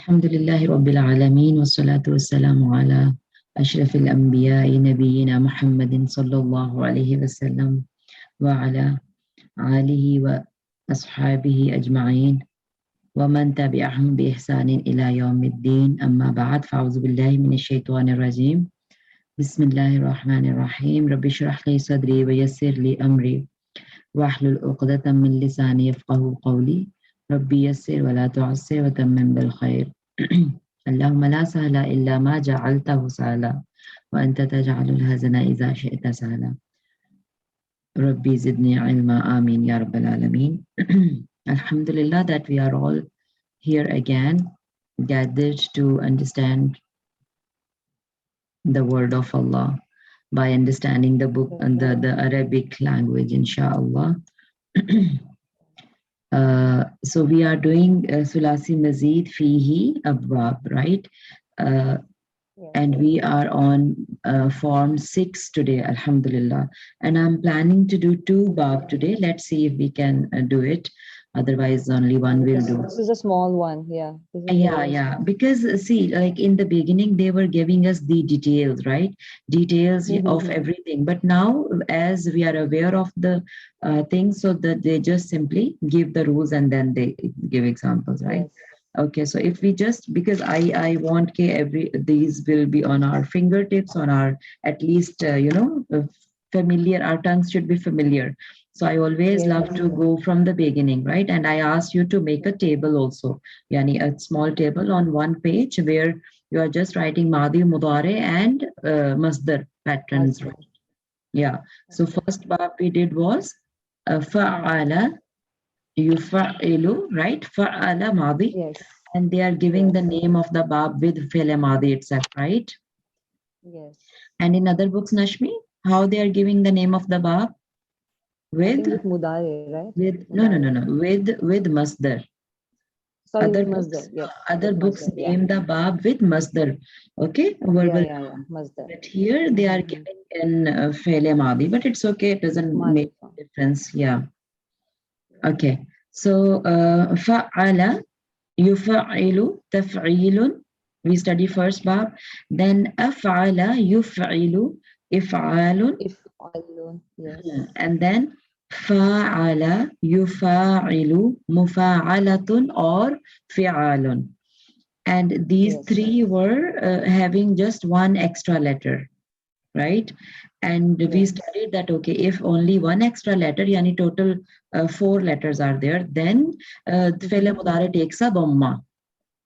Alhamdulillahi Rabbil Alameen wassalatu wassalamu ala ashrafil anbiya'i nabiyyina Muhammadin sallallahu alayhi wasallam wa ala alihi wa ashabihi ajma'in wa man tabi'ahum bi ihsanin ila yawmiddin amma ba'd fa'udhu billahi minash shaitanir rajim bismillahir rahmanir rahim rabbi shrah li sadri wa yassir li amri wahlul 'uqdatam min lisani yafqahu qawli rabbi yassir wa la tu'assir wa tammim bil khair اللهم لا سهل إلا ما جعلته سهلا وأنت تجعل الحزن إذا شئت سهلا ربي زدني علما آمين يا رب العالمين Alhamdulillah that we are all here again gathered to understand the word of Allah by understanding the book and the Arabic language inshallah. So we are doing Sulasi Mazid Fihi Abwab, right? And we are on form 6 today, Alhamdulillah. And I'm planning to do 2 bab today. Let's see if we can do it. Otherwise, only one will do. This is a small one, yeah. Yeah. Because see, like in the beginning, they were giving us the details, right? Details of everything. But now, as we are aware of the things, so that they just simply give the rules and then they give examples, right? Yes. Okay, so if we just, because I want these will be on our fingertips, on our, at least, familiar, our tongues should be familiar. So I always love to go from the beginning, right? And I ask you to make a table also, yani a small table on one page where you are just writing Madi, Mudare and Masdar patterns, right? Yeah. So first bab we did was Fa'ala, Yufa'ilu, right? Fa'ala Madi. Yes. And they are giving the name of the bab with Fi'l Madi itself, right? Yes. And in other books, Nashmi, how they are giving the name of the bab? With Mudare, right? With Mudare. With Masdar. Sorry, Other with books, Masdar. Yes. other With books Masdar, name the bab with Masdar. Okay, verbal. Masdar. But here they are giving in Fi'l Madi, but it's okay. It doesn't make a difference. Yeah. Okay. So fa'ala, yufa'ilu, taf'ilun. We study first bab. Then af'ala, yuf'ilu, if'alun. If'alun, yes. And then fa'ala, yufa'ilu, mufa'alatun or fi'alun. And these three were having just one extra letter, right? And we studied that, okay, if only one extra letter, yani total 4 letters are there, then Fi'l Mudari takes a dhamma,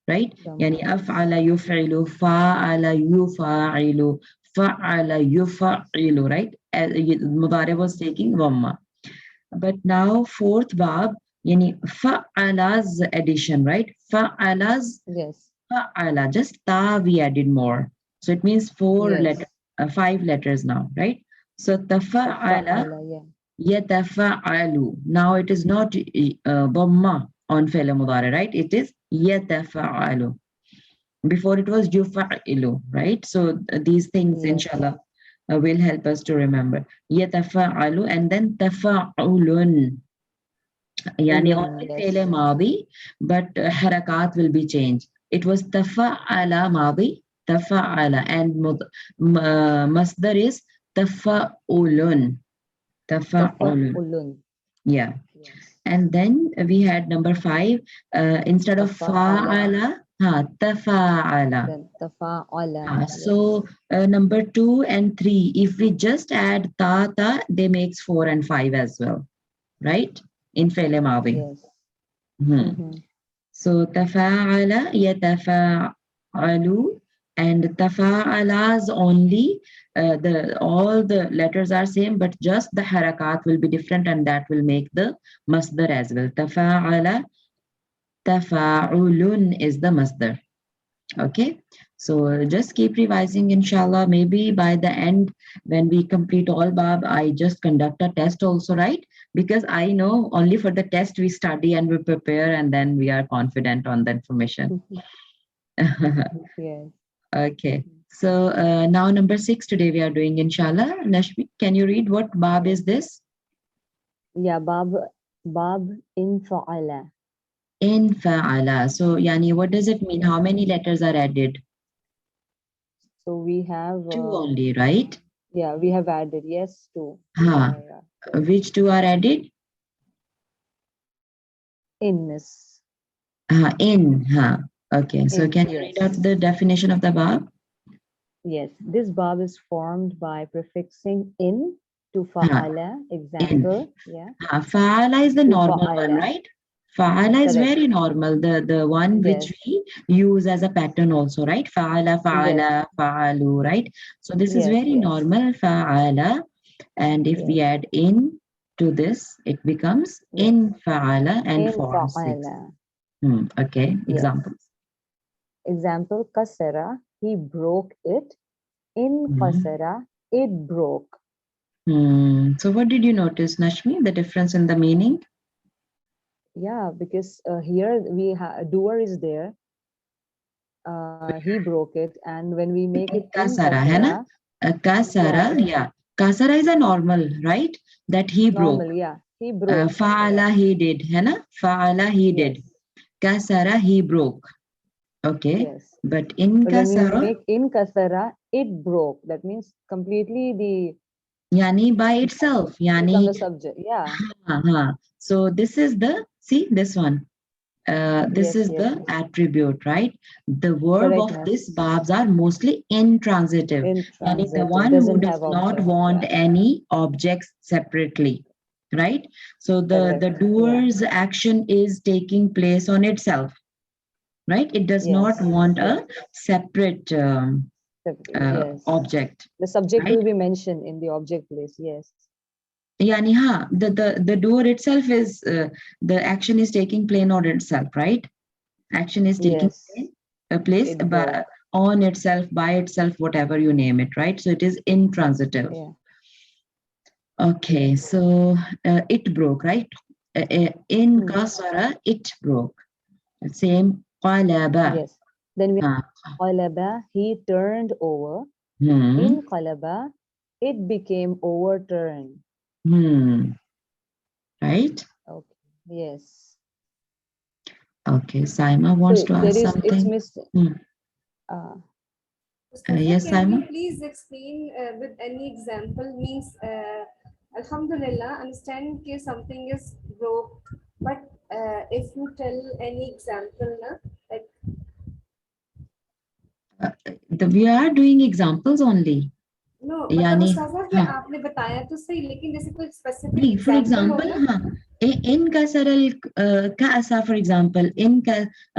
right? Yani af'ala yuf'ilu, fa'ala yufa'ilu, fa'ala yufa'ilu, right? Mudari was taking dhamma. But now fourth bab, yani fa'ala's addition, right? Fa'ala's fa'ala, just ta we added more. So it means 5 letters now, right? So tafa'ala, yatafa'alu. Now it is not dhamma on fi'l mudari, right? It is yatafa'alu. Before it was yufa'ilu, right? So these things, inshallah, will help us to remember. Yatafa'alu and then tafa'ulun. Yani only fi'l madi, but harakat will be changed. It was tafa'ala madi, tafa'ala, and masdar is tafa'ulun. Tafa'ulun. Yeah. And then we had number 5, instead of fa'ala, tafa'ala. So number 2 and 3, if we just add ta, they makes 4 and 5 as well, right? In fi'l madi. So tafa'ala, yatafa'alu, and tafa'ala's only all the letters are same, but just the harakat will be different, and that will make the masdar as well. Tafa'ala, tafa'ulun is the masdar. Okay, so just keep revising, inshallah. Maybe by the end, when we complete all bab, I just conduct a test also, right? Because I know only for the test we study and we prepare, and then we are confident on the information. Yes. Okay, so now number 6 today we are doing, inshallah. Nashmi, can you read what bab is this? Yeah, bab in fa'ala. In fa'ala. So, yani, what does it mean? How many letters are added? So we have, Two only, right? yeah, we have added, yes, two. Ha. Are, Which two are added? in, miss. In. Ha. Okay. So, In, can you read yes. out the definition of the verb? Yes, this verb is formed by prefixing in to Ha. fa'ala. Example, yeah. Fa'ala is the To normal one, fa'ala. right? Fa'ala is Correct. very normal, the one which Yes. we use as a pattern also, right? Fa'ala, fa'ala, fa'alu, right? So this is Yes, very yes. normal, fa'ala. And if we Yes. add in to this, it becomes Yes. in fa'ala and In form 6. fa'ala. Okay, Yes. examples. Example, kasara, he broke it. In Mhm. kasara, it broke. So what did you notice, Nashmi, the difference in the meaning? Yeah, because here we have doer is there. He broke it, and when we make it in Kasara, hai na? kasara, Kasara, yeah, yeah. Kasara is a normal, right? That he broke. normal, yeah, he broke. Fa'ala he did, है ना? Fa'ala he Yes, did. Kasara he broke. Okay. yes. But in But when we kasara, make in kasara, it broke. That means completely the yani by itself. become Yani, the subject. Yeah. so this is the, see this one. This Yes, is yes, the miss. attribute, right? The verb Correct, of miss. this verbs are mostly intransitive. Yani the Intransitive one who doesn't does have not object. want Yeah. any objects separately, right? So the Correct. doer's action is taking place on itself, right? It does not Yes. want a separate Yes. object, The subject right? will be mentioned in the object place. Yes. Yani, the doer itself is, the action is taking place on itself, right? Action is taking Yes. place It broke. on itself, by itself, whatever you name it, right? So it is intransitive. Yeah. Okay, so it broke, right? In Hmm. kasara, it broke. Same qalaba. Yes. Then we Ah, qalaba, he turned over. hmm. In qalaba, it became overturned. Right? Okay. Yes. Okay, Saima So wants to there ask is it's something. missing. Uh, Mustafa, yes, can you Saima? please explain with any example? Means, Alhamdulillah, understand that something is broke, but if you tell any example, na, like We are doing examples only. no, मतलब Yani, Mustafa कि आपने बताया तो सही, लेकिन जैसे कोई specific for example example, होगा. in kasaral kaasa, for example,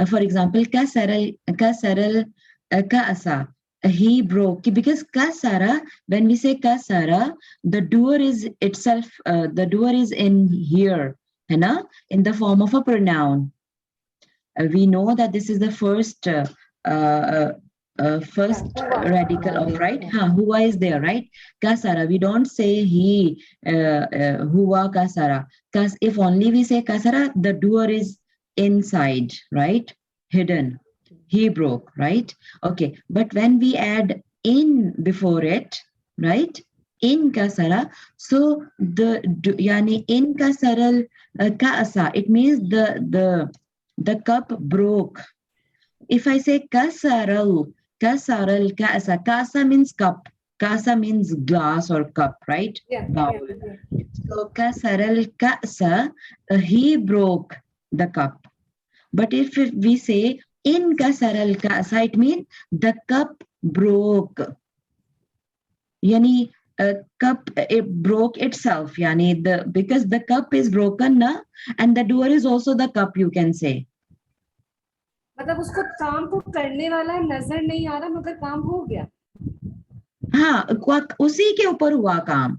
for example, kasaral kaasa, he broke, because kasara, when we say kasara, the doer is itself, the doer is in here, है ना? In the form of a pronoun. We know that this is the first first हुआ. radical of, Nadi. right? Huwa is there, right? Kasara. We don't say he, huwa kasara. Because if only we say kasara, the doer is inside, right? Hidden. He broke, right? Okay. But when we add in before it, right? In kasara, so the yani in kasaral kaasa, it means the cup broke. If I say kasaral kasa, kasa means cup. Kasa means glass or cup, right? Yeah, Bowl. yeah. So kasaral kasa, he broke the cup. But if we say in kasaral kasa, it means the cup broke. Yani cup, it broke itself. Yani because the cup is broken na, and the doer is also the cup, you can say. मतलब उसको काम को करने वाला नजर नहीं आ रहा, मगर काम हो गया. उसी के ऊपर हुआ काम.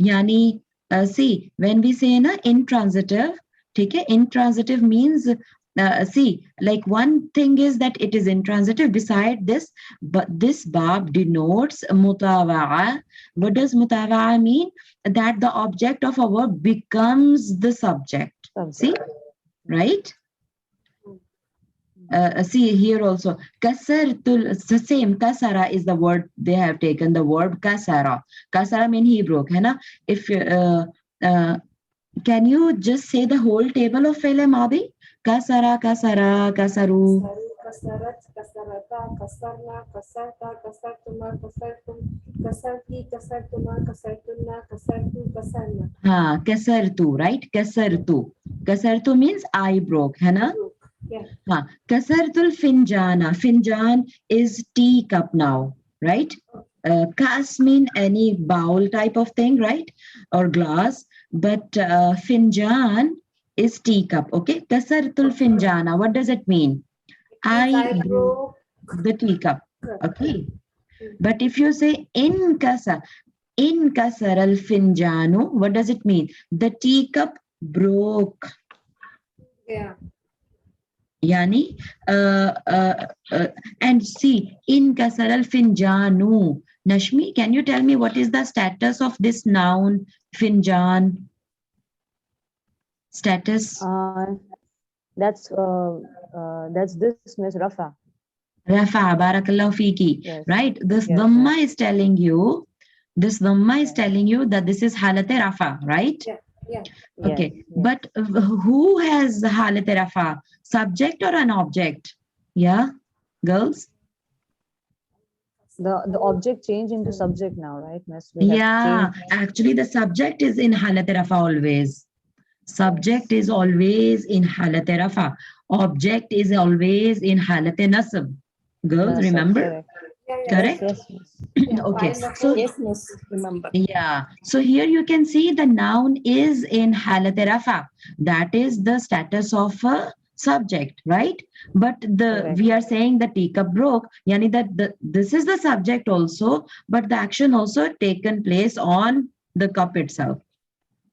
यानी see, when we say na intransitive, ठीक है, intransitive means see, like one thing is that it is intransitive. Beside this, but this verb denotes mutawa'a. What does mutawa'a mean? That the object of a verb becomes the subject. See, right? See here also, kasartul, same, kasara is the word they have taken, the word kasara. Kasara mean he broke, है ना? If can you just say the whole table of fi'l madi? Kasara, kasara, kasaru. Kasarat, kasarata, kasarna, kasarta, kasartuma, kasartum, kasarti, kasartuma, kasartunna, kasartu, kasarna. Kasartu, right? Kasartu. Kasartu means I broke, है ना? Yeah. Kasartul finjana. Finjan is teacup now, right? Kas mean any bowl type of thing, right? Or glass. But finjan is teacup, okay? Kasartul finjana. What does it mean? I broke the teacup, okay? But if you say in kasar al finjanu, what does it mean? The teacup broke. Yeah. Yani, and see, in kasar al finjanu. Nashmi, can you tell me what is the status of this noun finjan? Status? That's this Miss Rafa. Rafa, barakallahu fiki. Yes. Right? This Yes, dhamma is telling you, this dhamma is telling you that this is halat rafa, right? Yeah. Yeah. Okay. Yes, yes. But who has halat rafa? Subject or an object? Yeah, girls? The object changed into subject now, right, Miss? We have Yeah, changed. actually the subject is in halat rafa always. Subject is always in halat rafa. Object is always in halat nasab. Girls, Nasab, remember? correct. Yeah. Correct? Yes, yes. Okay. While So Yes, miss. Remember. yeah. So here you can see the noun is in halat rafa. That is the status of a subject, right? But Correct. we are saying the teacup broke. Yani that this is the subject also, but the action also taken place on the cup itself.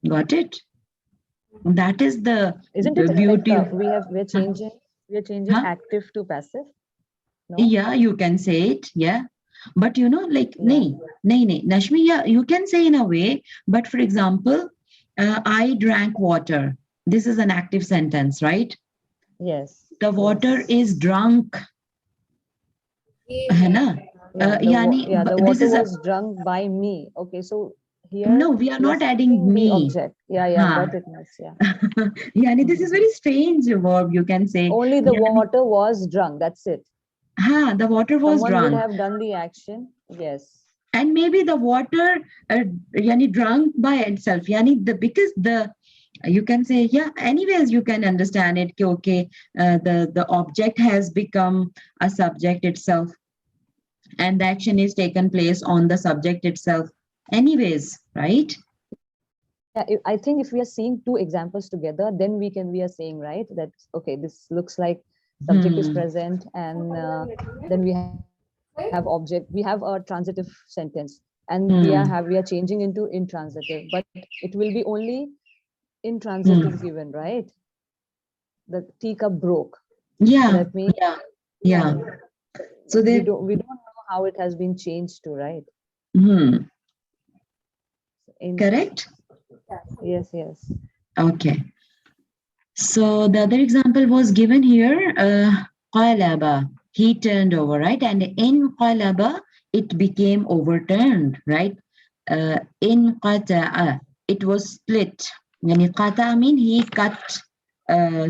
Got it? That is the Isn't it beauty like of. we're changing Huh? active to passive? No? Yeah, you can say it. Yeah. But you know, like, Yeah. nahi, Nashmi, yeah, you can say in a way. But for example, I drank water. This is an active sentence, right? Yes. The water yes. is drunk. Yeah. है ना? Yeah, Yani, the this water is a, was drunk by me. Okay, so here no, we are not adding seeing the me. object. Yeah, Huh. got it, miss. Yeah. Yani, this is very strange verb, you can say. Only the Yani, water was drunk. That's it. the water was Someone would drunk. have done the action. Yes. And maybe the water yani drunk by itself, yani because the you can say, yeah, anyways you can understand it, okay, the object has become a subject itself and the action is taken place on the subject itself anyways, right? Yeah, I think if we are seeing two examples together, then we are saying, right, that okay, this looks like subject is present, and then we have object, we have a transitive sentence, and we are changing into intransitive, but it will be only intransitive given, right? The teacup broke. Yeah. So that means yeah. So we don't know how it has been changed to, right? Correct. Yes. Okay. So the other example was given here, qalaba, he turned over, right? And in qalaba, it became overturned, right? In qata'a, it was split. Yani qata mean he cut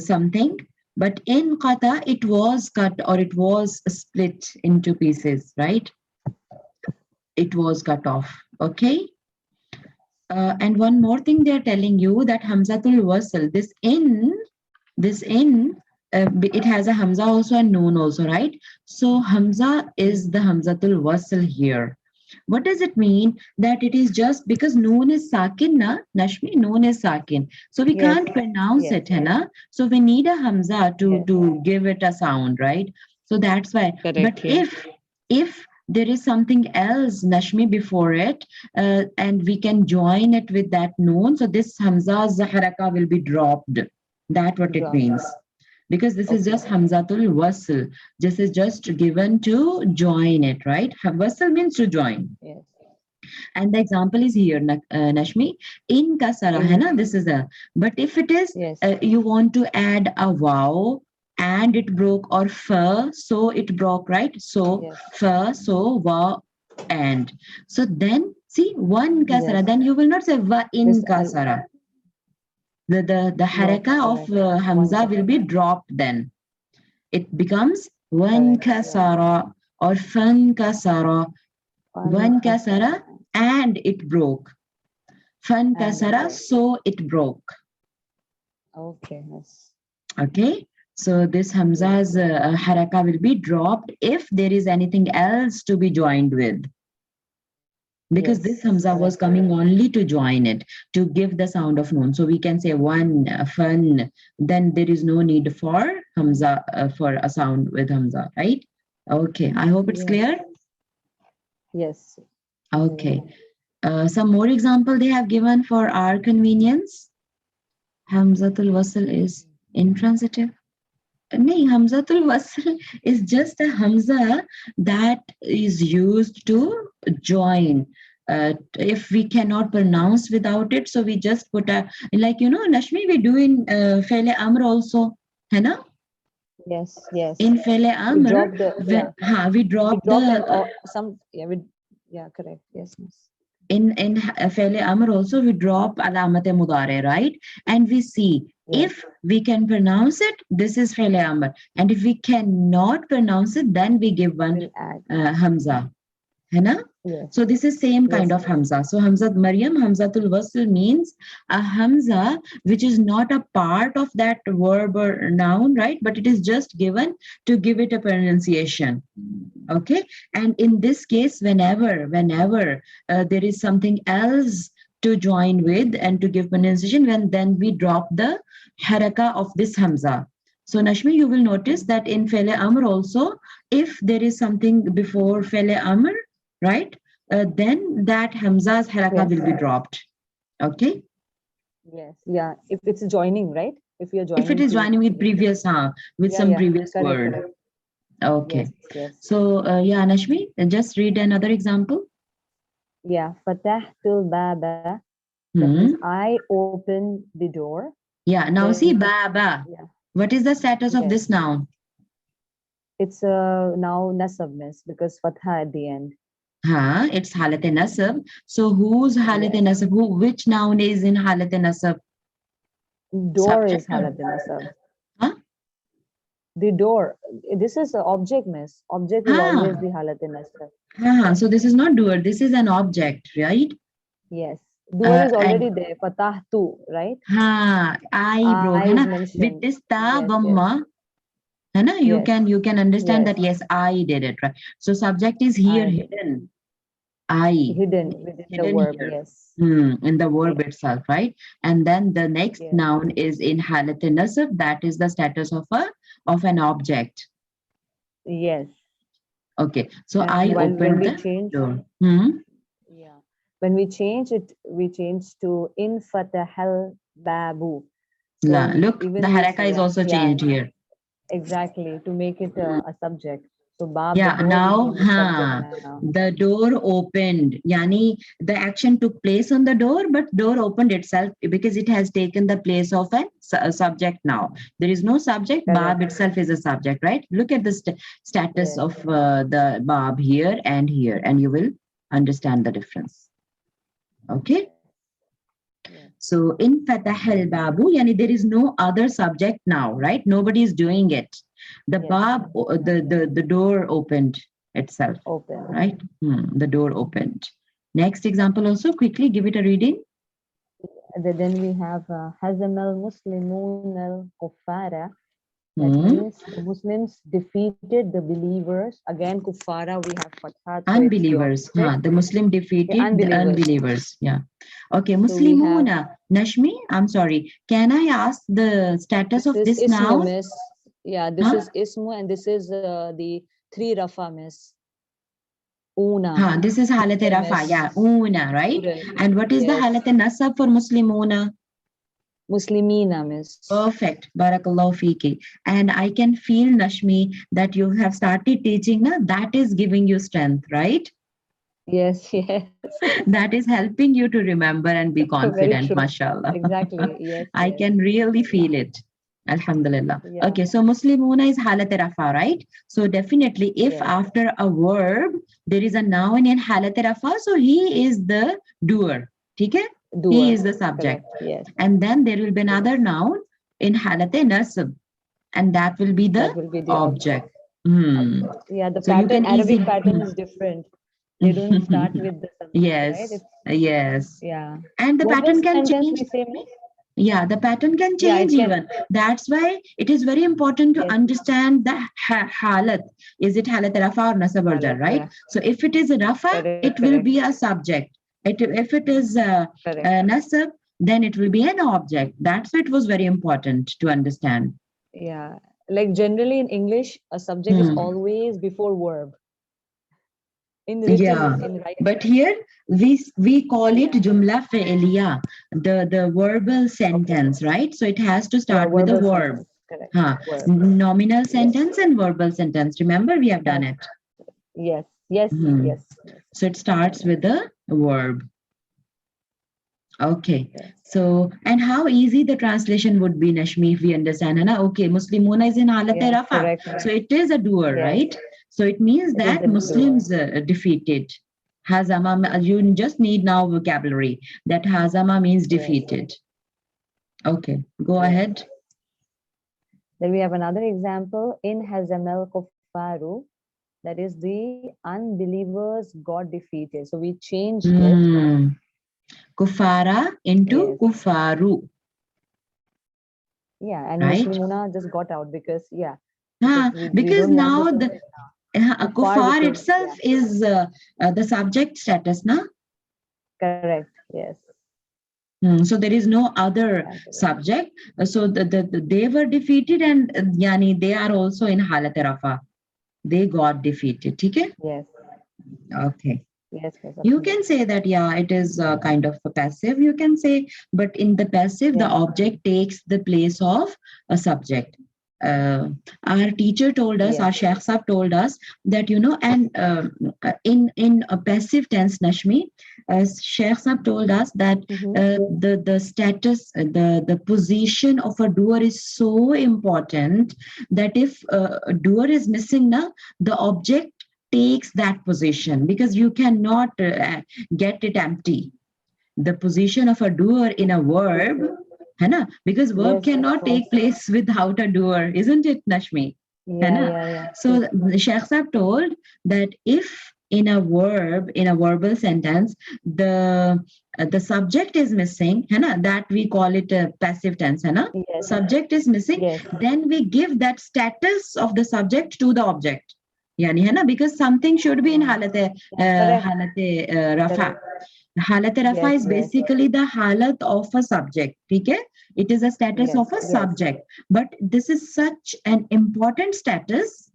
something, but in qata, it was cut or it was split into pieces, right? It was cut off, okay? And one more thing they're telling you that Hamzatul Wasl, this in, it has a Hamza also and Noon also, right? So Hamza is the Hamzatul Wasl here. What does it mean? That it is just because Noon is Sakin, na? Nashmi, Noon is Sakin. So we can't pronounce it, hai na? So we need a Hamza to give it a sound, right? So that's why. Correct, But if there is something else, Nashmi, before it, and we can join it with that noon. So this Hamza's haraka will be dropped. That's what it means. Because this is just Hamzatul Wasl. This is just given to join it, right? Wasl means to join. Yes. And the example is here, Nashmi. In kasara, hai na? This is a. But if it is, you want to add a wow, and it broke, or fa, so it broke, right? So fa, so wa, and. So then see one kasara, then you will not say va in kasara. The haraka of correct. Hamza will be dropped then. It becomes wan Correct. kasara or fan kasara. Wan kasara and it broke. Fan And it kasara, broke. so it broke. Okay, yes. Okay. So this Hamza's haraka will be dropped if there is anything else to be joined with. Because this Yes, Hamza was correct. coming only to join it, to give the sound of noon. So we can say one, fun, then there is no need for Hamza, for a sound with Hamza, right? Okay, I hope it's Yes. clear. Yes. Okay. Some more example they have given for our convenience. Hamzatul Wasl is intransitive. No, Hamzatul Wasl is just a Hamza that is used to join. If we cannot pronounce without it, so we just put a, like, Nashmi, we do in Fele Amr also, hai na? Yes, yes. In Fele We Amr, drop the we we drop drop the, an or some correct. Yes, yes. in Fele Amr also, we drop alamat mudare, right? And we see Yes. if we can pronounce it, this is Fele Amr. And if we cannot pronounce it, then we give one We'll add. Hamza. है ना? Yes. So this is same kind Yes, of Hamza. So Hamza Maryam, Hamzatul Wasl means a Hamza which is not a part of that verb or noun, right? But it is just given to give it a pronunciation. Okay. And in this case, whenever there is something else to join with and to give pronunciation, then we drop the haraka of this Hamza. So Nashmi, you will notice that in Fele Amr also, if there is something before Fele Amr, right? Then that Hamza's haraka Yes. will be dropped. Okay. Yes. Yeah. If it's joining, right? If you're joining. If it is joining with previous, with some previous correct, word. correct. Okay. Yes, yes. So yeah, Nashmi, just read another example. Yeah. Fatahtul baba. That means I open the door. Yeah. Now Then see baba. Yeah. What is the status of Yes. this noun? It's now nasab miss because fatha at the end. It's halat nasab. So whose halat nasab? Which noun is in halat nasab? Door is Subject or- halat nasab. Huh? The door. This is an object miss. Object will always be halat nasab. So this is not doer. This is an object, right? Yes. Doer is And already there. Fatah tu, right? I broke, I है is ना? mentioned. With this ta Yes, bamma, है ना? You Yes. can understand Yes. that yes, I did it, right? So subject is here I- hidden. I Hidden within the hidden verb. here. Yes. In the verb itself, right? And then the next Yes. noun is in halat nasab. That is the status of an object. Yes. Okay, so And I when opened we the change, door. yeah, when we change it, we change to in fatahal babu. So Yeah, look, even the we haraka say, is also changed here. Exactly, to make it a subject. So bab, Yeah, the door now, became the subject now. the door opened. Yani, the action took place on the door, but door opened itself because it has taken the place of a subject now. There is no subject. Bab Correct. itself is a subject, right? Look at the status Yes. of the bab here, and you will understand the difference. Okay. Yes. So in Fatah al-Babu, yani there is no other subject now, right? Nobody is doing it. The Yes. bab, the door opened itself, Open. right? The door opened. Next example also, quickly give it a reading. Then we have Hazam al-Muslimun al-Kuffara. That means the Muslims defeated the believers. Again, kuffara, we have fatha. Unbelievers. The Muslim defeated the unbelievers. Yeah. Okay, So we have- Muslimuna. Nashmi, I'm sorry. Can I ask the status of this ismu, noun? miss. Yeah, this is ismu and this is the 3 rafa, miss. Una. This is halat rafa. Yeah, una, right? And what is the halat nasab for Muslimuna? Muslimina, miss. Perfect. Barakallahu fiki. And I can feel, Nashmi, that you have started teaching. That is giving you strength, right? Yes, yes. That is helping you to remember and be confident, mashallah. Exactly. Yes. I can really feel it. Alhamdulillah. Yeah. Okay, so Muslimuna is halat rafa, right? So definitely if after a verb, there is a noun in halat rafa, so he is the doer. Okay? doer. He is the subject. Correct. Yes. And then there will be another noun in halate nasab, and that will be the That will be the object. Hmm. Yeah, the So you pattern, can Arabic easily. pattern is different. They don't start with the subject, right? Yes, It's, yes. yeah. And the Verbal pattern can sentence change. we say, no? Yeah, the pattern can Yeah, change it can. even. That's why it is very important to Yes. understand the halat. Is it halat rafa or nasab or jar, Halat, right? yeah. So if it is rafa, Correct, it will correct, be a subject. If it is correct. nasab, then it will be an object. That's why it was very important to understand. Yeah. Like generally in English, a subject is Hmm. always before verb. In Yeah, written, in writing. but here we call it Yeah. jumla fi'liya, the verbal Okay. sentence, right? So it has to Yeah, start with a verbal verb. sentence. Correct. Huh. Verb. Nominal Yes. sentence and verbal sentence. Remember, we have done That. it. Yes. Yes. Hmm. Yes. Yes. So it starts with a verb. Okay. Yes. So, and how easy the translation would be, Nashmi, if we understand. है ना? Okay, Muslimuna is in halat Yeah. rafa. Correct. So it is a doer, Yes. right? So it means It is that the doer. Muslims defeated. Hazama, you just need now vocabulary. That hazama means Yes. defeated. Okay, go Yes. ahead. Then we have another example in Hazamel Kufaru. That is the unbelievers got defeated. So we changed it. Hmm. Kufara into Yes. kufaru, Yeah, and right? Muslimuna just got out because yeah, Huh, we because don't want the now the subject now. Kuffar kufar became itself yeah, is the subject status, na? correct. Yes. So there is no other Absolutely. subject. So they were defeated, and yani they are also in halat rafa. They got defeated. Okay. Yes. Okay. Yes. Yes. You Absolutely. can say that, yeah, it is kind of a passive, you can say, but in the passive, the Yeah. object takes the place of a subject. Our teacher told us, Yes. our Sheikh Sahib told us that, and in a passive tense, Nashmi, Sheikh Sahib told us that the status, the position of a doer is so important that if a doer is missing, na, the object takes that position because you cannot get it empty. The position of a doer in a verb, है ना? Because verb Yes. Of cannot course. take place without a doer, isn't it, Nashmi? है Yeah. ना? Yeah. Yeah. So Sheikh Sahib told that if in a verb, in a verbal sentence, the subject is missing, है ना? That we call it a passive tense, है ना? Yes. Subject is missing, Yes. then we give that status of the subject to the object. Yani, है ना? Because something should be in halat Correct. rafa. Correct. Halat rafa Yes. is Yes. basically the halat of a subject. Okay? It is a status Yes. of a Yes. subject. But this is such an important status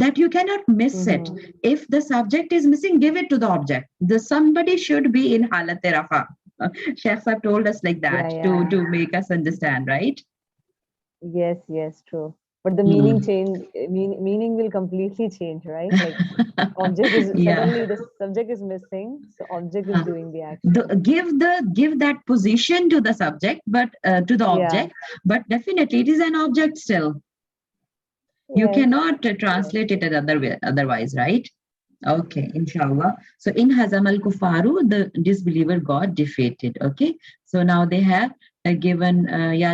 that you cannot miss it. If the subject is missing, give it to the object. The somebody should be in halat rafa. Sheikh Sahib told us like that Yeah. Yeah. to make us understand, right? Yes. Yes. True. But the meaning change. Meaning will completely change, right? Like object is Yeah. suddenly the subject is missing, so object is doing the action. Give that position to the subject, but to the Yeah. object, but definitely it is an object still. You Yes. cannot translate it another way, otherwise, right? Okay, inshallah. So in Hazam al Kufaru, the disbeliever got defeated. Okay, so now they have given,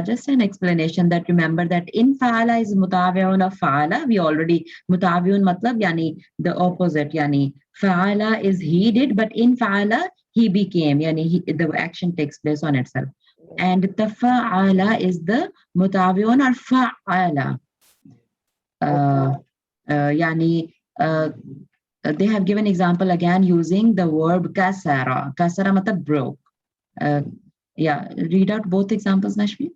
just an explanation that remember that in Fa'ala is mutawi'un of Fa'ala. We already, mutawi'un matlab, yani the opposite, yani Fa'ala is he did, but in Fa'ala, he became, yani the action takes place on itself. And Tafa'ala is the mutawi'un or Fa'ala. Yani, they have given example again using the verb kasara. Kasara matlab broke. Read out both examples, Nashmi.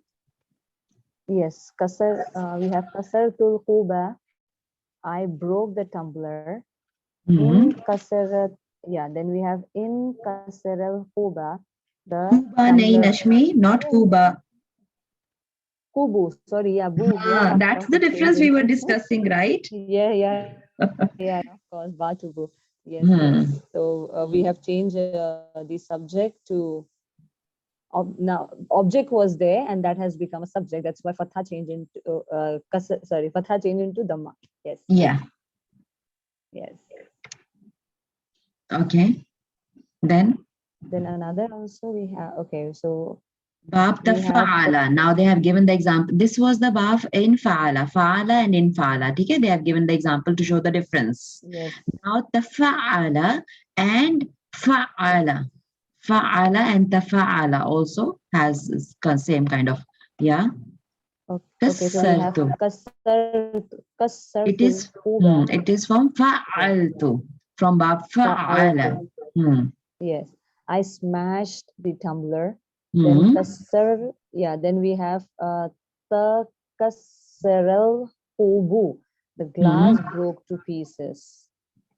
Yes, kasar. We have kasar tul quba. I broke the tumbler. In kasarat. Yeah. Then we have in kasaral quba. The Kuba nahi, Nashmi, not Kuba. Kubu. Sorry. Yeah. Boo. Yeah. That's the difference we were discussing, right? Yeah. Yeah. Yeah. Of course. Batubu. Yes. Yes. So we have changed the subject to. Now object was there and that has become a subject. That's why fatha changed into fatha changed into dhamma. Yes. Yeah. Yes. Okay. Then Then another also we have, okay, so Bab we have tafa'ala. Now they have given the example. This was the bab in fa'ala. Fa'ala and in fa'ala. Okay, they have given the example to show the difference. yes, Now tafa'ala and fa'ala. Fa'ala and tafa'ala also has same kind of, yeah. okay, so we have Kassartu. kasartul It is huba, it is from yeah, fa'altu. From bab fa'ala. fa'altu, Hmm. yes, I smashed the tumbler. Then Hmm. kasar, yeah, then we have ta kasarel hubu, the glass Hmm. broke to pieces.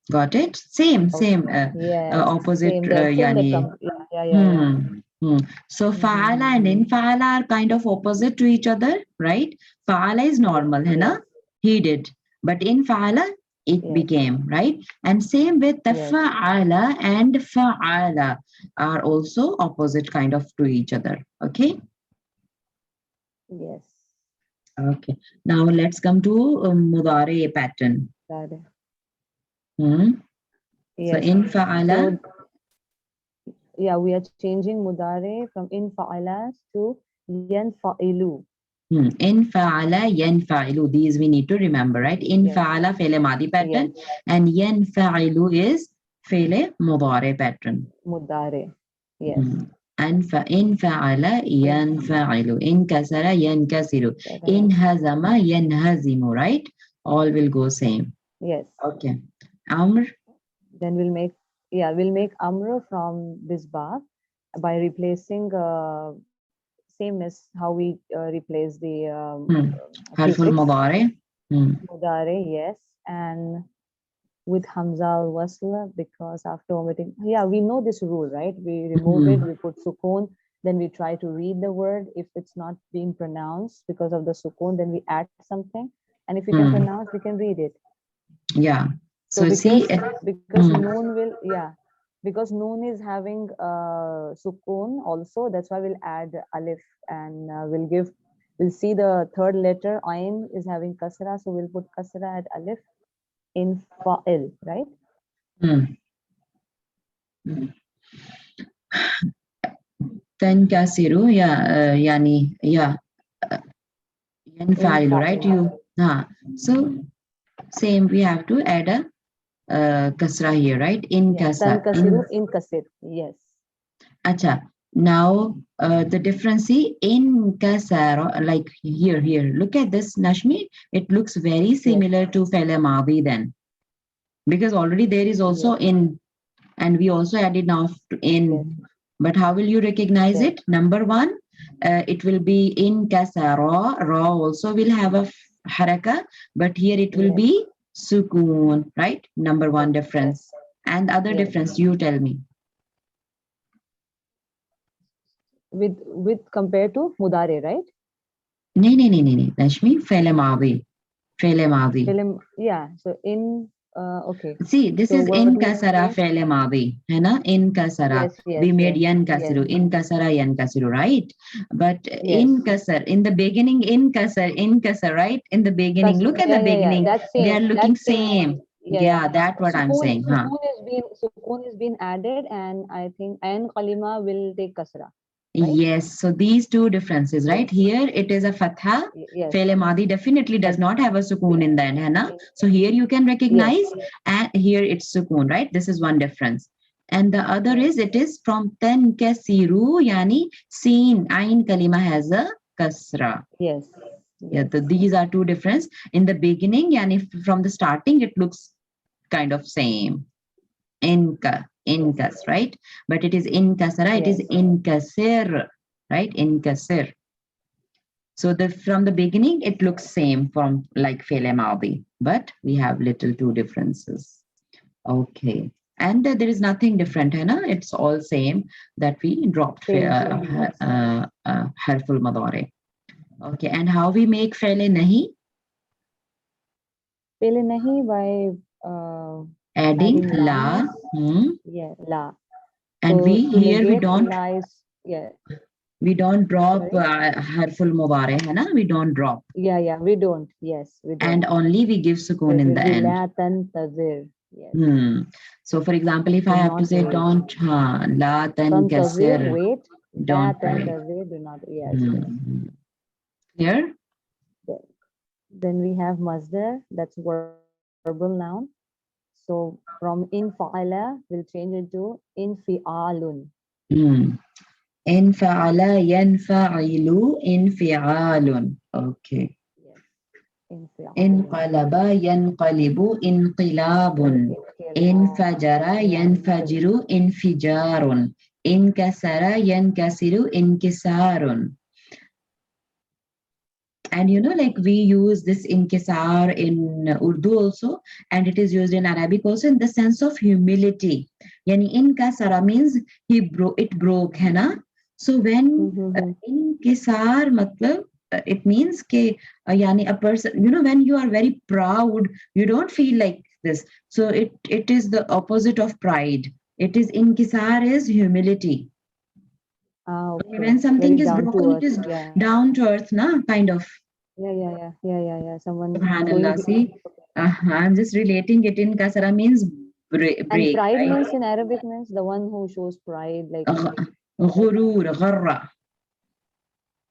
Got it? Same, Okay, same yes, opposite same, the thing that yani. comes, yeah. Hmm. So fa'ala and Mm-hmm. infa'ala are kind of opposite to each other, right? Fa'ala is normal, है ना? Yes, He did. But in fa'ala, it yes, became, right? And same with the yes, fa'ala and fa'ala are also opposite kind of to each other. Okay? yes. Okay. Now let's come to mudare pattern. That, Hmm. So yes. in fa'ala, So yeah, we are changing mudare from in fa'ala to yan fa'ilu. In fa'ala, yen fa'ilu. These we need to remember, right? In Yes, fa'ala, fele madi pattern, yes, and yen fa'ilu is fele mudare pattern. mudare. Yes. Hmm. And in fa'ala, yen fa'ilu. In kasara, yen kasiru. In hazama, yen hazimu, right? All will go same. Yes. Okay. Amr, Then we'll make amr from this bar by replacing same as how we replace the harful prefix mudare. mudare, yes, and with hamza al wasla, because after omitting, yeah, we know this rule, right? We remove it, we put sukun, then we try to read the word. If it's not being pronounced because of the sukun, then we add something, and if we can pronounce, we can read it. Yeah. So So see, because noon will, yeah, because noon is having sukun also, that's why we'll add alif, and we'll see the third letter ain is having kasra, so we'll put kasra at alif in fa'il, right? تنكسر يعني ينفعل, right? So same, we have to add a kasra here, right? In Yes, kasar. tankasiru in kasir. Yes. Acha. Now the difference in kasar, like here. Look at this, Nashmi. It looks very similar to fele madi then, because already there is also in, and we also added now in. But how will you recognize it? Number one, it will be in kasara. Ra also will have a haraka, but here it will be sukoon, right? Number one difference. And other difference, you tell me. With compared to mudare, right? No, Nashmi, fele maadi. Fele maadi. Yeah. So in okay. See, this so is in kasara fele maadi, है ना? In kasara. We made yan kasiru. In kasara yan kasiru, right? But in kasar, in the beginning, in kasar, right? In the beginning, look at the beginning. That's They same. are looking That's same. Yeah, that's what I'm saying. Huh? Sukun is being added, and I think ain kalima will take kasra. Right? Yes, so these two differences, right? Here it is a fatha. Fele madi definitely does not have a sukoon in the end, hai na? So here you can recognize, and here it's sukoon, right? This is one difference. And the other is, it is from tan kasiru, yani seen, ain kalima has a kasra. Yes. Yeah, these are two difference. In the beginning, yani from the starting, it looks kind of same. Inkas, right? But it is in kasara, it is in kasir, right? In kasir. So from the beginning, it looks same from like fele maadi, but we have little two differences. Okay. And there is nothing different, hai na? It's all same that we dropped harful madare. Okay. And how we make fele nahi? Fele nahi by adding la. Yeah, la. And so here we don't. We don't drop harful mudare, hai na? We don't drop. Yeah, we don't. Yes, we don't. And only we give sukoon in the end. La tantazir. Yes. So for example, if I Do have to not say wait. don't, la Tantazir, tankasir, wait. La don't pray. tantazir, do not. Yes, yes. Clear? Then we have masdar, that's verbal noun. So from infa'ala, we'll change it to infi'alun. Infa'ala yanfa'ilu infi'alun. Okay. Yes, infi'alun. Inqalaba yanqalibu inqilabun. Infajara yanfajiru infijarun. Inkasara yankasiru inkisarun. And you know, like we use this inkisar in Urdu also, and it is used in Arabic also in the sense of humility. Yani inkasara means it broke, है ना? So when inkisar matlab it means ke yani a person, you know, when you are very proud, you don't feel like this. So it is the opposite of pride. It is inkisar is humility. Okay. When something Very is down to broken, it earth. is Yeah. down to earth, na kind of. Yeah. Someone Subhanallah. showing. See, I'm just relating it in kasara means And break, pride right? means in Arabic means the one who shows pride, like Ghurur, gharra,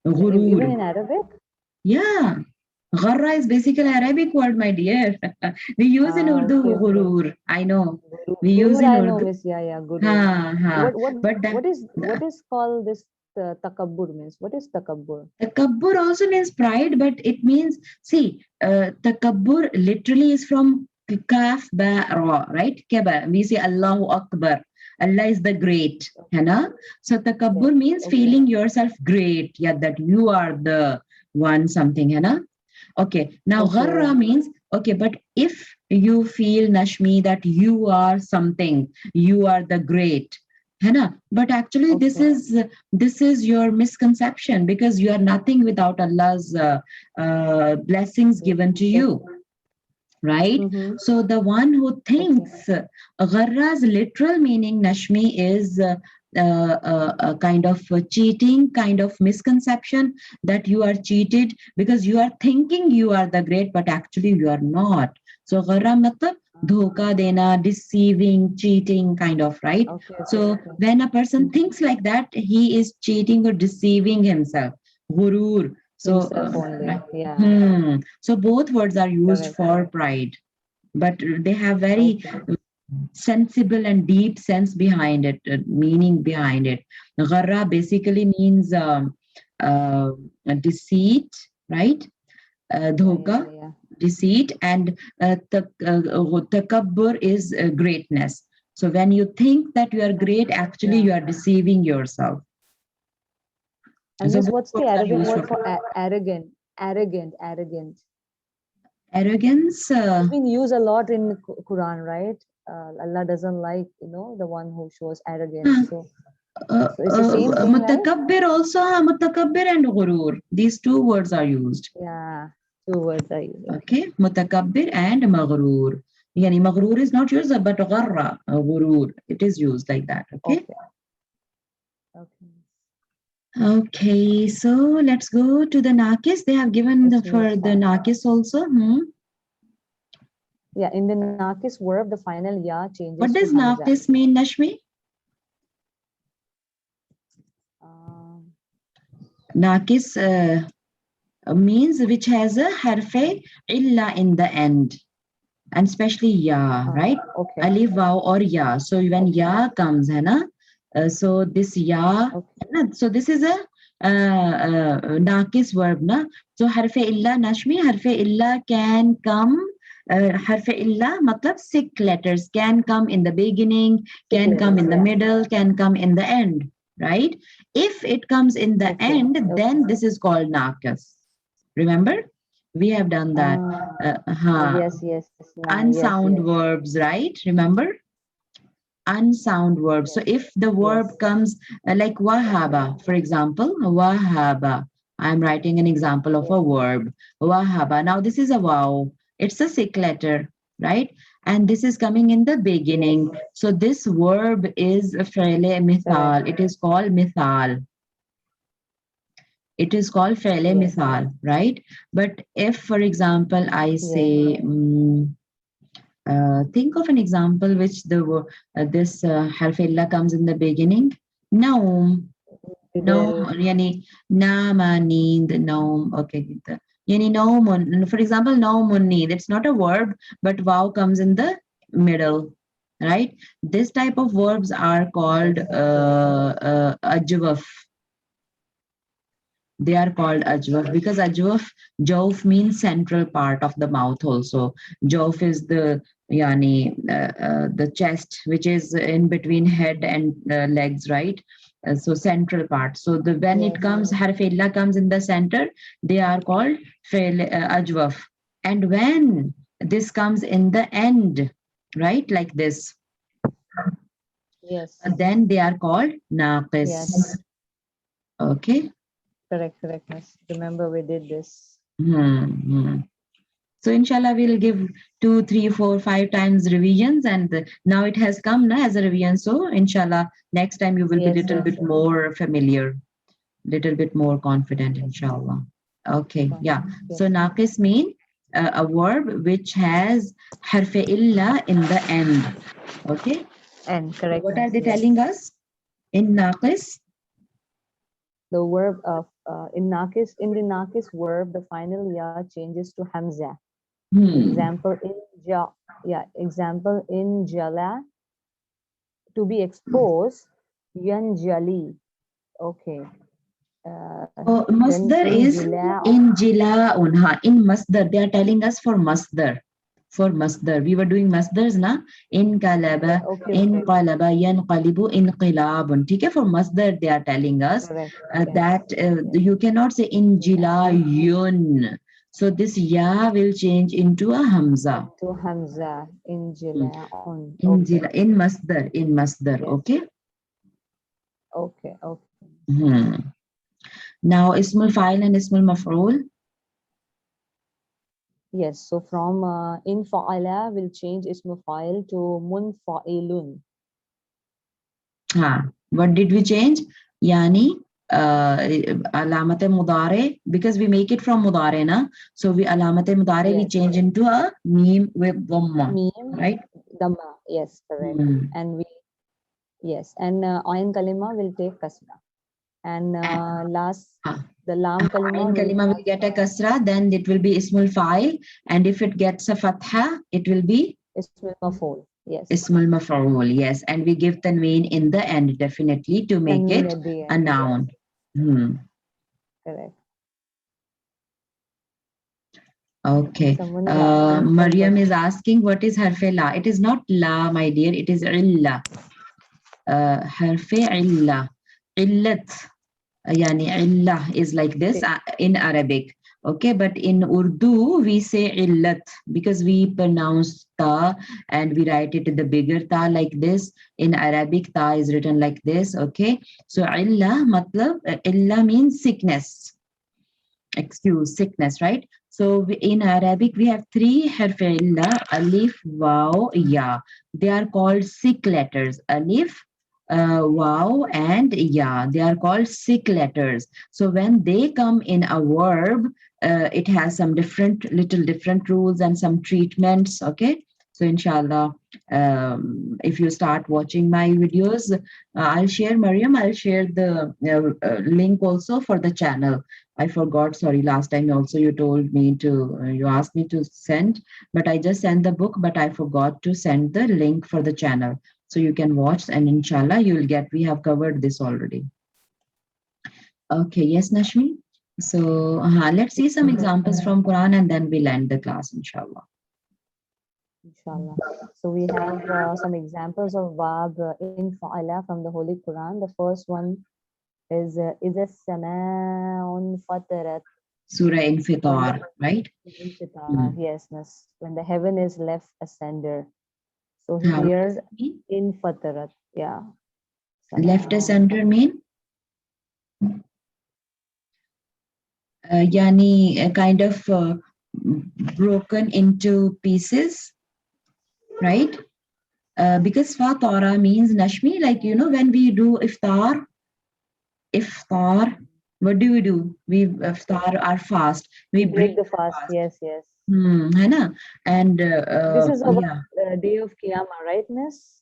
even ghurur. in Arabic. Yeah, gharra is basically Arabic word, my dear. We use in Urdu Okay. ghurur. I know. We use Gurur, in I know, Urdu. Miss. Yeah, gurur. Ha. But What is called this takabbur means? What is takabbur? takabbur also means pride, but it means, see, takabbur literally is from kaf ba ra, right? Kaba. We say Allahu Akbar. Allah is the great. है ना? So takabbur means feeling yourself great. Yeah, that you are the one something. है ना? Okay. Now gharra means, okay, but if you feel Nashmi that you are something, you are the great. है ना? But actually this is your misconception because you are nothing without Allah's blessings given to you, right? So the one who thinks gharra's literal meaning, Nashmi, is a kind of cheating, kind of misconception that you are cheated because you are thinking you are the great, but actually you are not. So gharra matlab dhoka dena, deceiving, cheating, kind of, right? So when a person thinks like that, he is cheating or deceiving himself. Ghurur. So, so both words are used for pride, but they have very sensible and deep sense behind it, meaning behind it. Gharra basically means deceit, right? Dhoka, deceit, and takabbur is greatness. So when you think that you are great, actually you are deceiving yourself. And so what's the Arabic word for arrogant? Arrogant. Arrogance. It's been used a lot in Quran, right? Allah doesn't like, the one who shows arrogance. So it's the same thing, Mutakabbir also, mutakabbir and ghurur. These two words are used. Yeah, two words are used. Okay, mutakabbir and maghrur. Yani maghrur is not used, but gharra, ghurur, it is used like that. Okay. Okay, so let's go to the nakis. They have given for the nakis also. Yeah, in the nakis verb, the final ya changes. What does nakis mean, Nashmi? Nakis means which has a harfe illa in the end, and especially ya, right? Alif, waw, or ya. So when ya comes, hai na? So this ya, so this is a nakis verb, na? So harfe illa, Nashmi, harfe illa can come. Harfe illa matlab 6 letters can come in the beginning, can come in the middle, can come in the end, right? If it comes in the end, then this is called nakis. Remember, we have done that. Yes. Unsound verbs, right? Remember? Unsound verbs. So if the verb comes like wahaba, for example, wahaba. I'm writing an example of a verb. Wahaba. Now this is a wow. It's a 6 letter, right? And this is coming in the beginning. So this verb is fi'le mithal. It is called mithal. It is called fi'le mithal, right? But if, for example, I say, Think of an example which this harf illa comes in the beginning. Naum. No, yani nama need naum. Okay. Yani naumun. For example, naumun need. It's not a verb, but wow comes in the middle, right? This type of verbs are called ajwaf. They are called ajwaf because ajwaf, jawf means central part of the mouth also. Jawf is the the chest, which is in between head and legs, right? So central part. So the when it comes, harf illa comes in the center, they are called ajwaf. And when this comes in the end, right, like this, Yes. then they are called naqis. Yes. Okay. Correct. Miss. Remember we did this. Hmm. So inshallah, we'll give 2, 3, 4, 5 times revisions, and now it has come as a revision. So inshallah, next time you will be little bit more familiar, little bit more confident, inshallah. Okay, yeah. So naqis mean a verb which has harf illa in the end. Okay. And correct. What are they telling us in naqis? The verb of in the naqis verb, the final ya changes to hamza. Example in jala, to be exposed, yanjali. Okay. Masdar is in jila'un. In masdar, they are telling us for masdar. For masdar, we were doing masdars na. In kalaba, in qalaba, yanqalibu, inqilabun. Okay, for masdar, they are telling us that you cannot say in jilayun. So this ya will change into a hamza. To hamza in jila'un. In masdar. Okay. Okay. Now, ismul fa'il and ismul maf'ul. Yes, so from in fa'ala will change ismu fa'il to munfa'ilun. What did we change? Yani alamat mudare, because we make it from mudare na. So we alamat mudare we change into a meme with dhamma. Right? Dhamma, yes, correct. And we and ayn kalima will take kasra. And last, the lam kalima will get a kasra, then it will be ismul fa'il, and if it gets a fatha, it will be ismul maf'ul. Yes. Ismul maf'ul, yes, and we give tanween in the end definitely to make it a noun. Correct. Okay. Maryam is asking what is harfe la. It is not la, my dear. It is illa. Harfe illa. Illat. Yani illa is like this in Arabic. Okay, but in Urdu, we say illat because we pronounce ta and we write it in the bigger ta like this. In Arabic, ta is written like this. Okay, so illa, matlab, illa means sickness. Sickness, right? So in Arabic, we have 3 harf illa, alif, waw, ya. They are called sick letters. Alif, wow, and ya. They are called sick letters. So when they come in a verb, it has some little different rules and some treatments. Okay. So inshallah, if you start watching my videos, I'll share, Maryam, I'll share the link also for the channel. I forgot, sorry, last time also you told me to, you asked me to send, but I just sent the book, but I forgot to send the link for the channel. So you can watch and inshallah you'll get, we have covered this already. Okay, yes, Nashmi. So let's see some examples from Quran and then we'll end the class, inshallah. Inshallah. So we have some examples of verb in fa'ala from the Holy Quran. The first one is as-sama'un fatarat. Surah Infitar, right? Infitar, yes. When the heaven is left asunder. So here in fatarat, yeah. Left asunder mean? Yani kind of broken into pieces, right? Because fatara means, Nashmi, like, you know, when we do iftar, what do? We iftar our fast. We break the fast. Yes. है ना? And This is about yeah, day of Qiyamah, right, Miss?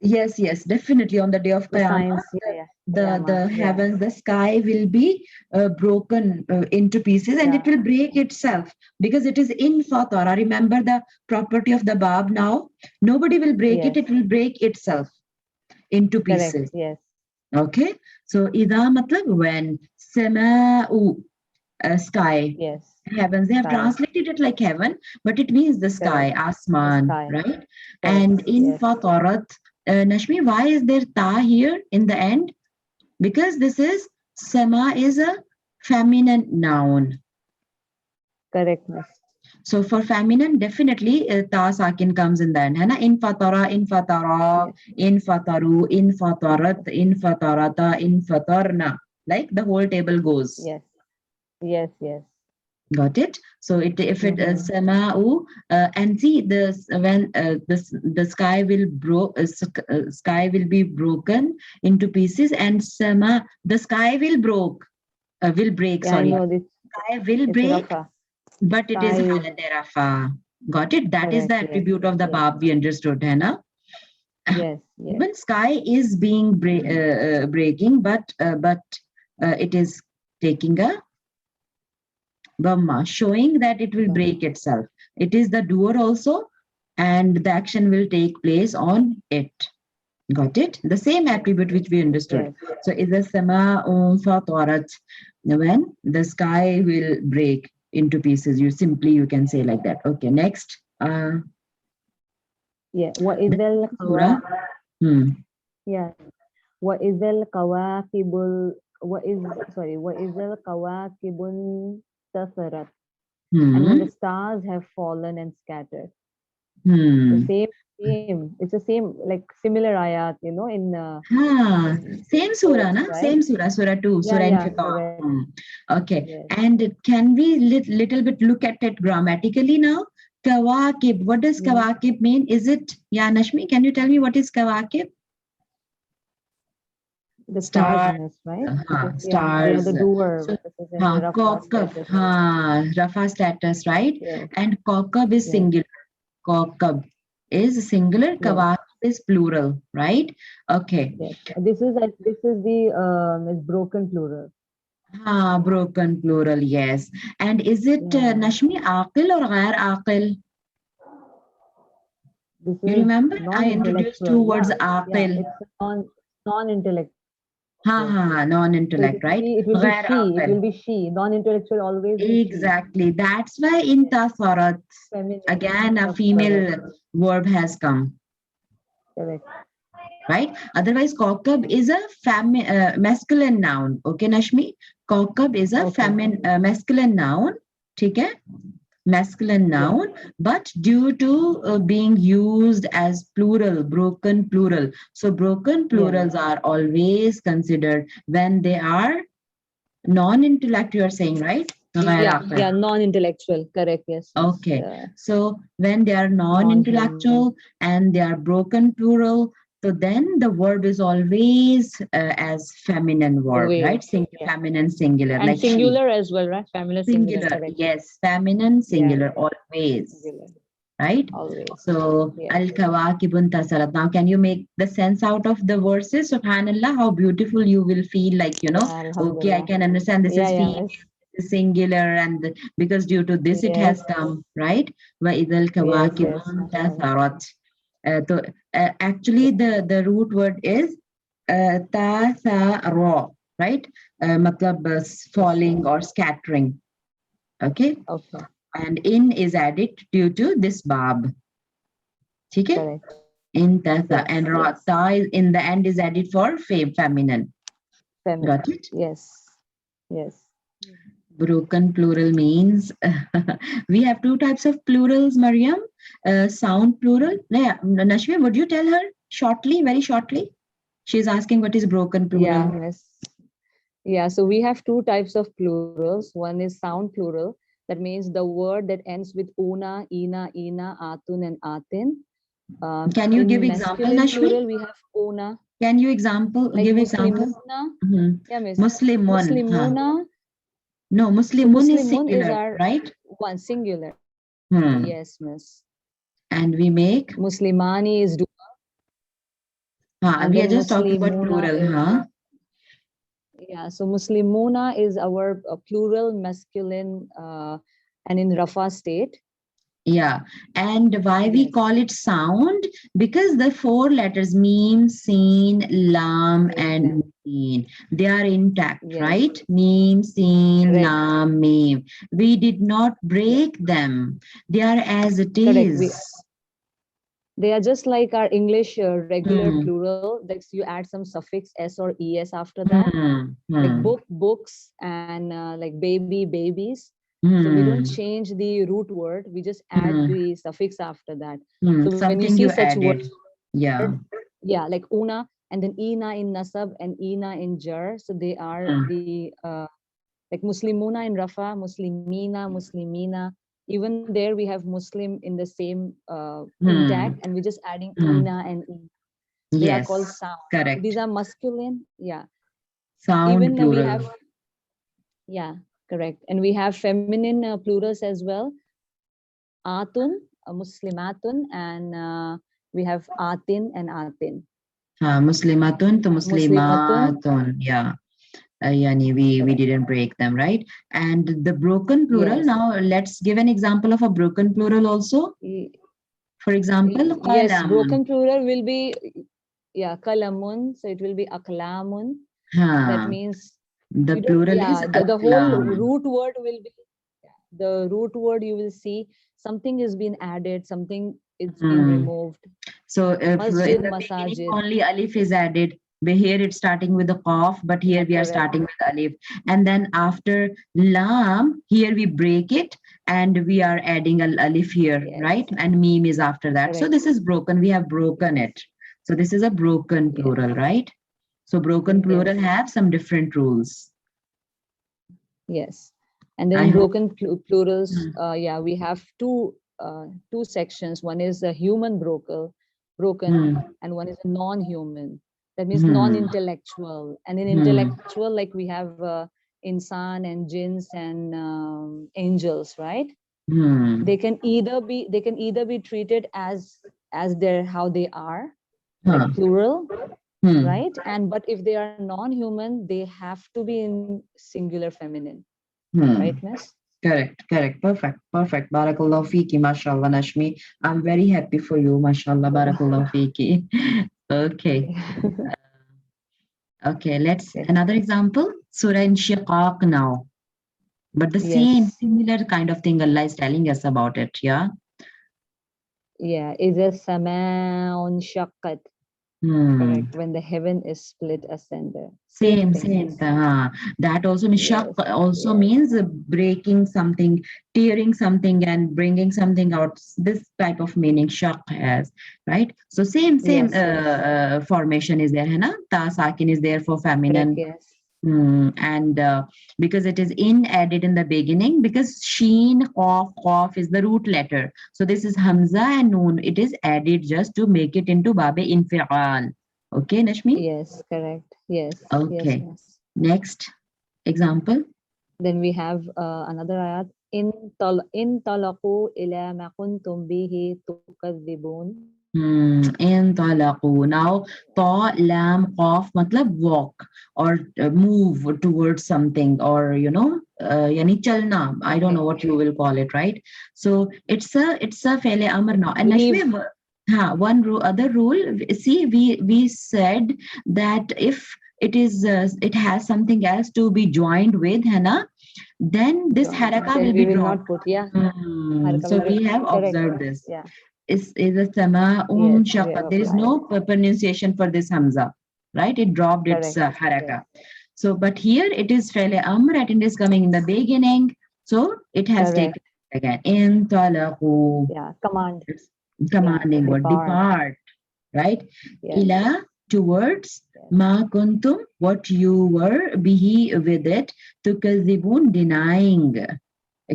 yes, definitely on the day of The Qiyamah, science, yeah, the Qiyamah, yeah, heavens, the sky will be broken into pieces, and it yeah, will break itself because it is in fatara. Remember the property of the bab now. Nobody will break it; yes, it will break itself into correct, pieces. yes, Okay, so ida matlab when, sama'u, sky, yes, heavens. They have sky, translated it like heaven, but it means the sky, correct, the asman, sky, right? correct, And in yes, fatarat, Nashmi, why is there ta here in the end? Because this is, sama is a feminine noun. correct, Miss. So for feminine, definitely ta sakin comes in the end. है ना? In fatara, Yes, in fataru, in fatarat, in fatarata, in fatarna. Like the whole table goes. yes, yes, yes. Got it? So it, if it Mm-hmm. is sama'u, and see this, when the sky will sky will be broken into pieces, and sama, the sky will break, Yeah, I sorry, know this. sky will It's break, Rafa. but it is Sky is halate rafa. Got it? That is the correct. Yes, attribute of the yes, bab we understood, hai na? yes, yes, Even sky is being breaking, but it is taking a Brahma, showing that it will yeah, break itself. It is the doer also, and the action will take place on it. Got it? The same attribute which we understood. yes. So, is the sama fatarat, when the sky will break into pieces. You can say like that. Okay, next. Yeah. What is The the surah. Yeah. What is the kawakibul? What is sorry? What is the kawakibun tasarat? And when the Hmm. stars have fallen and scattered. The Hmm. same. It's the same, like similar ayat, Ah, same surah, verse, na? right? Same surah, surah 2, Yeah, surah yeah, Infitar. correct. Okay, Yes. and can we little bit look at it grammatically now? Kawakib, what does Mhm. kawakib mean? Is it, yeah, Nashmi, can you tell me what is kawakib? The Stars, stars, right? Because yeah, they are stars. the doer. So, This is in the Rafa kaukab, status. Rafa status, right? Yes, And kaukab is yes, singular. Kaukab is singular, yes, kawakib is plural, right? Okay. yes. This is the is broken plural. Broken plural, yes. And is it Yeah. Nashmi aqil or ghair aqil? This You is remember I introduced two non-intellectual. words Yeah, aqil. it's non-intellectual. So Non-intellect, right? it will be Ghair she. It aqil. will be she. Non-intellectual always be she. Exactly. That's why in tasarat, Feminine. again, a Correct. female verb has come, Correct. right? Otherwise, kaukab is a masculine noun. Okay, Nashmi? Kaukab is a Okay. masculine noun. Okay? Masculine Yes. noun, but due to being used as plural, broken plural. So broken Yes. plurals are always considered when they are non-intellect, you are saying, right? غير Yeah. عاقل. Yeah. Non-intellectual. Correct. Yes. It's, Okay. So when they are non-human. non-intellectual and they are broken plural, so then the verb is always as feminine verb, Way. right? Yeah. Feminine singular, And like she. singular as well, right? Feminine singular. Singular, Correct. yes, feminine Yeah. singular always, Singular. right? Always. So Yeah. al-kawakibun tasarat. Now, can you make the sense out of the verses? Subhanallah, how beautiful you will feel, like, Yeah. okay, I Alhamdulillah. can understand this Yeah. is Yeah. female, Miss. this is singular, and because due to this it Yes. has come, right? Wa idal Yes. Yes. kawakibun Mashallah. tasarat. So, actually, the root word is tasara, right? Matlab falling or scattering. Okay, Okay. and in is added due to this bab. Okay, Correct. in tasa, Yes. and Yes. ta is in the end is added for feminine. Feminine. Got it? Yes. Yes. Broken plural means we have two types of plurals, Mariam. Sound plural. Yeah, Nashmi, would you tell her shortly, very shortly? She's asking what is broken Yeah, plural. Miss. Yeah, so we have two types of plurals. One is sound plural. That means the word that ends with una, ina, atun, and atin. Can you give In example, masculine Nashmi? plural, we have una, Can you like give example? muslimuna. Mhm. Yeah, Miss. Muslimun. Huh. Muslimuna. No, So Muslimun is Muslimun is singular, our right? one singular. Hmm. Yes, miss. And we make, Muslimani is and we are then just talking about Muslimuna plural, is, huh? yeah, so Muslimuna is our plural masculine and in Rafa state. Yeah. And why we Yes. call it sound? Because the four letters meme, seen, lam, and meen, they are intact, Yes. right? Meme, seen, Correct. lam, meme. We did not break them. They are as it Correct. is. They are just like our English regular Hmm. plural. That you add some suffix s or es after that, like Hmm. book, books, and like baby, babies. So we don't Hmm. change the root word. We just add Hmm. the suffix after that. Hmm. So when you Something see you such word, added. Yeah. yeah, like una and then ina in nasab and ina in jar. So they are Hmm. the like Muslimuna in Rafa, Muslimina, Muslimina. Even there we have Muslim in the same Hmm. intact, and we're just adding Hmm. ina and ina. They are Yes. called sound. So these Correct. are masculine. Yeah. Sound Even we plural. have, yeah, correct. And we have feminine plurals as well. Atun, Muslimatun, and we have Atin and Atin. Muslimatun to Muslimatun, muslimatun. Yeah. Yani we correct. didn't break them, right? And the broken plural. Yes. Now let's give an example of a broken plural also. Y- For example, Yes, qalam. broken plural will be, yeah, kalamun. So it will be aklamun. That Huh. means The we don't, plural is yeah, the whole aklam. root word will be, the root word you will see something is being added, something it's been Hmm. removed. So if Masjid, in the beginning masajid. only alif is added, but here it's starting with the qaf, but Yeah, here we are correct. starting with alif. And then after lam, here we break it and we are adding al alif here, Yes, right? And meme is after that. So correct. this is broken. We have broken Yes, it. So this is a broken yes, plural, right? So broken plural yes, have some different rules. yes. And I then hope. broken plurals, Hmm. yeah, we have two sections. One is the human broken, Hmm. and one is a non-human. That means Hmm. non-intellectual. And in Hmm. intellectual, like we have insan and jinns and angels, right? Hmm. They can either be treated as they're how they are, Huh. like plural, Hmm. right? And but if they are non-human, they have to be in singular feminine, Hmm. right, miss? Correct, correct. Perfect, perfect. Barakallah fiki, mashallah, Nashmi. I'm very happy for you, mashallah, barakallah fiki. Okay, okay. Let's Okay. another example. Surah Inshiqaq now. But the same, Yes. similar kind of thing Allah is telling us about it. Yeah. Yeah. إذا السماء انشقت. Hmm. Correct. When the heaven is split asunder. Same Same, thing, same. miss. That also mishaq Yes. also Yes. means breaking something, tearing something, and bringing something out. This type of meaning shaq has, right? So same Yes. Yes. formation is there, है ना? Ta sakin is there for Correct. feminine. Yes. And because it is in added in the beginning, because sheen, qaf is the root letter. So this is hamza and noon. It is added just to make it into babe infial. Okay, Nashmi? Yes. Correct. Yes. Yes, Okay. miss. Next example. Then we have another ayat. In talaqu ila ma kuntum bihi tukadhibun. In talaqu. Now, ta, lam, qaf, matlab walk or move towards something or, yani chalna. I don't Okay. know what you will call it, right? So it's a fele amr now. And Leave. Nashmi, one rule, other rule. See, we said that if it has something else to be joined with, है ना? Then this haraka Then will we be will dropped. not put, yeah. Haraka So will be we have correct. observed this. Yeah. Is a sama Yes, we have shaqqa. There is applied. no pronunciation for this hamza, right? It dropped its Correct. haraka. Yes. So, but here it is fele amr and it is coming in the beginning. So it has Correct. taken again. In talaqu. Yeah. Command. It's Yeah. commanding word, Depart. depart, right? Yes. Ila, towards Yes. ma kuntum, what you were, bihi, with it, tukazibun, denying.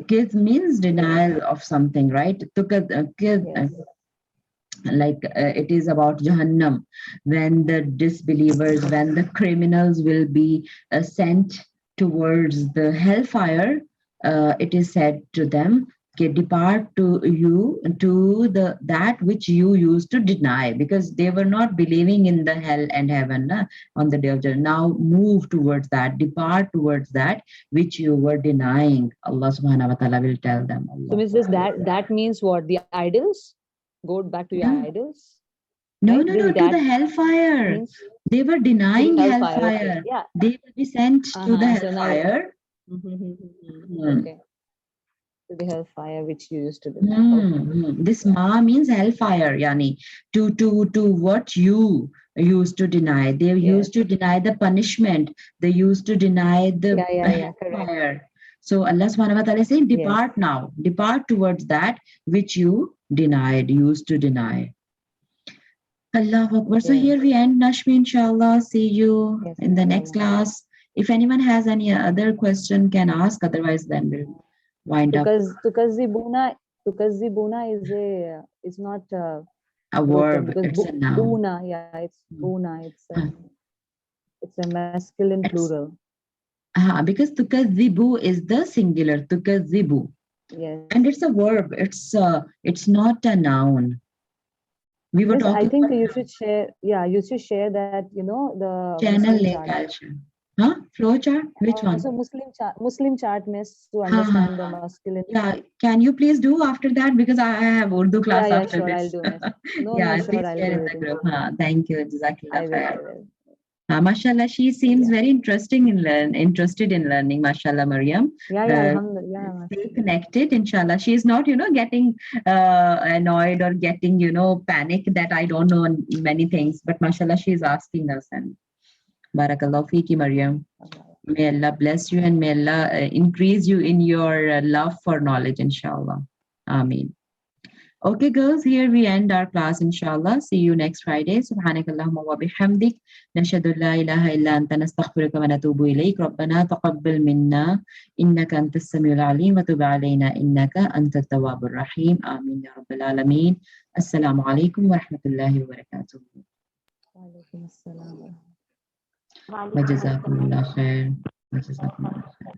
Kiz means Yes. denial of something, right? Yes. Like it is about Jahannam, when the disbelievers, when the criminals will be sent towards the hellfire. it is said to them, okay, depart to you to that which you used to deny, because they were not believing in the hell and heaven on the day of judgment. Now move towards that, depart towards that which you were denying. Allah subhanahu wa ta'ala will tell them. So means this that means what? The idols? Go back to your No. idols? No, Right? no, This no, to that the hellfire. means They were to denying the hellfire. Okay. hellfire. Yeah. They will be sent to the So now hellfire. okay. To the hellfire which you used to deny. Okay. This ma means hellfire, yani to what you used to deny. They used to deny the punishment. They used to deny the Yeah, correct. hellfire. So Allah subhanahu wa ta'ala is saying, depart now, depart towards that which you denied, used to deny. Allahu Akbar. So Yes. here we end, Nashmi, inshallah. See you Yes, in the next inshallah. class. If anyone has any other question, can ask. Otherwise, then we'll wind up. Tukazibuna is not A broken, verb, because it's a noun. buna, it's buna, it's a masculine It's- plural. Because tukazibu is the singular, tukazibu. Yes. And it's a verb. It's not a noun. We were Yes, I talking think about you should share. Yeah, you should share that. The channel Muslim link, chart. I'll share. Flow chart? Which one? So Muslim chart means to understand the masculine. Yeah, can you please do after that, because I have Urdu class Yeah, after sure, this. I'll do it. No, Yeah, sure, please I'll share do in it. the group. Thank you. Jazakallah I khair. will. Mashallah, she seems Yeah. very interested in learning. Mashallah, Maryam. Yeah, alhamdulillah. Stay connected, inshallah. She is not, getting annoyed or getting, panic that I don't know many things. But mashallah, she is asking us. And barakallahu fiki, Maryam. May Allah bless you, and may Allah increase you in your love for knowledge, inshallah. Ameen. Okay, girls, here we end our class, inshallah. See you next Friday. Subhanakallahumma wa bihamdik. Nashhadu la ilaha illa anta nastaghfiruka wa natubu ilayk. Rabbana taqabbal minna innaka antas samiul alim wa tub alayna innaka antat tawwabur rahim. Ameen ya rabbal alameen. Assalamu alaikum wa rahmatullahi wa barakatuh. Wa alaikum assalam. Wa jazakumullah khair. Wa jazakumullah khair.